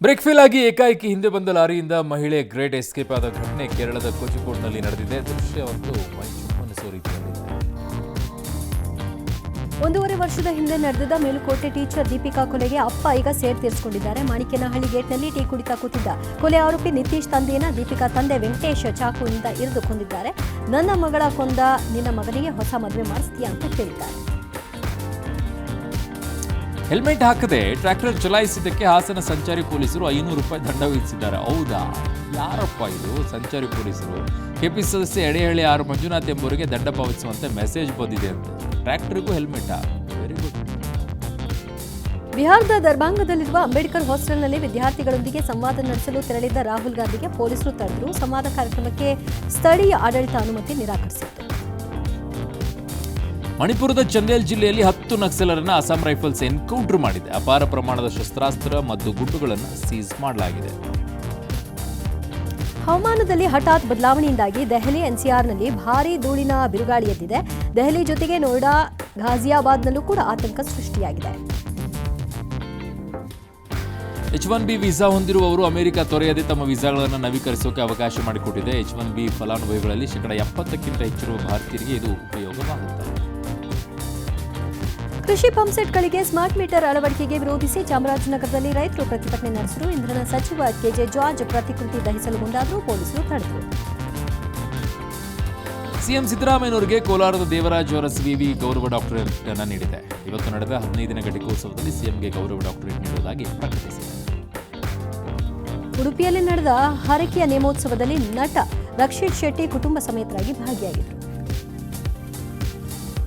Break fail ಆಗಿ ಏಕಾಏಕಿ ಹಿಂದೆ ಬಂದ ಲಾರಿಯಿಂದ ಮಹಿಳೆ ಗ್ರೇಟ್ ಎಸ್ಕೇಪ್ ಆದ ಘಟನೆ ಕೇರಳದ ಕೋಚಿಕೋಡ್ನಲ್ಲಿ ನಡೆದಿದೆ. ದೃಶ್ಯವಂತೂ ಮೈಚುಮ್ಮನಿಸುವ ರೀತಿಯಲ್ಲಿ. 1.5 ವರ್ಷದ ಹಿಂದೆ ನಡೆದಿದ್ದ ಮೇಲುಕೋಟೆ ಟೀಚರ್ ದೀಪಿಕಾ ಕೊಲೆಗೆ ಅಪ್ಪ ಈಗ ಸೇಡ್ ತೀರಿಸಿಕೊಂಡಿದ್ದಾರೆ. ಮಾಣಿಕ್ಯನಹಳ್ಳಿ ಗೇಟ್ನಲ್ಲಿ ಟೀ ಕುಡಿತಾ ಕೂತಿದ್ದ ಕೊಲೆ ಆರೋಪಿ ನಿತೀಶ್ ತಂದೆಯನ್ನ ದೀಪಿಕಾ ತಂದೆ ವೆಂಕಟೇಶ್ ಚಾಕುವಿನಿಂದ ಇರಿದು ಕೊಂದಿದ್ದಾರೆ. ನನ್ನ ಮಗಳ ಕೊಂದ ನಿನ್ನ ಮಗನಿಗೆ ಹೊಸ ಮದುವೆ ಮಾಡಿಸ್ತೀಯಾ ಅಂತ ಕೇಳಿದ್ದಾರೆ. ಹೆಲ್ಮೆಟ್ ಹಾಕದೆ ಟ್ರ್ಯಾಕ್ಟರ್ ಚಲಾಯಿಸಿದ್ದಕ್ಕೆ ಹಾಸನ ಸಂಚಾರಿ ಪೊಲೀಸರು 500 ರೂಪಾಯಿ ದಂಡ ವಿಧಿಸಿದ್ದಾರೆ. ಹೌದಾ, ಯಾರಪ್ಪ ಇದು ಸಂಚಾರಿ ಪೊಲೀಸರು? ಕೆಪಿ ಸದಸ್ಯ ಎಡೆಹಳ್ಳಿ ಆರ್ ಮಂಜುನಾಥ್ ಎಂಬುವರಿಗೆ ದಂಡ ಪಾವತಿಸುವಂತೆ ಮೆಸೇಜ್ ಬಂದಿದೆ ಅಂತ. ಟ್ರ್ಯಾಕ್ಟರ್ಗೂ ಹೆಲ್ಮೆಟ್, ವೆರಿ ಗುಡ್. ಬಿಹಾರದ ದರ್ಭಾಂಗದಲ್ಲಿರುವ ಅಂಬೇಡ್ಕರ್ ಹಾಸ್ಟೆಲ್ನಲ್ಲಿ ವಿದ್ಯಾರ್ಥಿಗಳೊಂದಿಗೆ ಸಂವಾದ ನಡೆಸಲು ತೆರಳಿದ್ದ ರಾಹುಲ್ ಗಾಂಧಿಗೆ ಪೊಲೀಸರು ತಡೆದರು. ಸಂವಾದ ಕಾರ್ಯಕ್ರಮಕ್ಕೆ ಸ್ಥಳೀಯ ಆಡಳಿತ ಅನುಮತಿ ನಿರಾಕರಿಸಿತ್ತು. ಮಣಿಪುರದ ಚಂದೇಲ್ ಜಿಲ್ಲೆಯಲ್ಲಿ 10 ನಕ್ಸಲರನ್ನ ಅಸ್ಸಾಂ ರೈಫಲ್ಸ್ ಎನ್ಕೌಂಟರ್ ಮಾಡಿದೆ. ಅಪಾರ ಪ್ರಮಾಣದ ಶಸ್ತ್ರಾಸ್ತ್ರ ಮತ್ತು ಗುಂಡುಗಳನ್ನು ಸೀಸ್ ಮಾಡಲಾಗಿದೆ. ಹವಾಮಾನದಲ್ಲಿ ಹಠಾತ್ ಬದಲಾವಣೆಯಿಂದಾಗಿ ದೆಹಲಿ ಎನ್ಸಿಆರ್ನಲ್ಲಿ ಭಾರೀ ಧೂಳಿನ ಬಿರುಗಾಳಿ ಎದ್ದಿದೆ. ದೆಹಲಿ ಜೊತೆಗೆ ನೋಯ್ಡಾ, ಘಾಜಿಯಾಬಾದ್ನಲ್ಲೂ ಕೂಡ ಆತಂಕ ಸೃಷ್ಟಿಯಾಗಿದೆ. H1B ವೀಸಾ ಹೊಂದಿರುವವರು ಅಮೆರಿಕ ತೊರೆಯದೆ ತಮ್ಮ ವೀಸಾಗಳನ್ನು ನವೀಕರಿಸೋಕೆ ಅವಕಾಶ ಮಾಡಿಕೊಟ್ಟಿದೆ. H1B ಫಲಾನುಭವಿಗಳಲ್ಲಿ 70%ಕ್ಕಿಂತ ಹೆಚ್ಚಿರುವ ಭಾರತೀಯರಿಗೆ ಇದು ಉಪಯೋಗವಾಗುತ್ತದೆ. ಕೃಷಿ ಪಂಪ್ಸೆಟ್ಗಳಿಗೆ ಸ್ಮಾರ್ಟ್ ಮೀಟರ್ ಅಳವಡಿಕೆಗೆ ವಿರೋಧಿಸಿ ಚಾಮರಾಜನಗರದಲ್ಲಿ ರೈತರು ಪ್ರತಿಭಟನೆ ನಡೆಸಿದರು. ಇಂಧನ ಸಚಿವ ಕೆಜೆ ಜಾರ್ಜ್ ಪ್ರತಿಕೃತಿ ದಹಿಸಲು ಮುಂದಾದರೂ ಪೊಲೀಸರು ತಡೆದರು. ಸಿಎಂ ಸಿದ್ದರಾಮಯ್ಯನವರಿಗೆ ಕೋಲಾರದ ದೇವರಾಜ್ ಅರಸ್ ವಿವಿ ಗೌರವ ಡಾಕ್ಟರೇಟ್ ಅನ್ನು ನೀಡಿದೆ. ಇವತ್ತು ನಡೆದ 15ನೇ ಘಟಿಕೋತ್ಸವದಲ್ಲಿ ಸಿಎಂಗೆ ಗೌರವ ಡಾಕ್ಟರೇಟ್ ನೀಡುವುದಾಗಿ ಪ್ರಕಟಿಸಿದೆ. ಉಡುಪಿಯಲ್ಲಿ ನಡೆದ ಹರಕೆಯ ನೇಮೋತ್ಸವದಲ್ಲಿ ನಟ ರಕ್ಷಿತ್ ಶೆಟ್ಟಿ ಕುಟುಂಬ ಸಮೇತರಾಗಿ ಭಾಗಿಯಾಗಿದ್ದರು.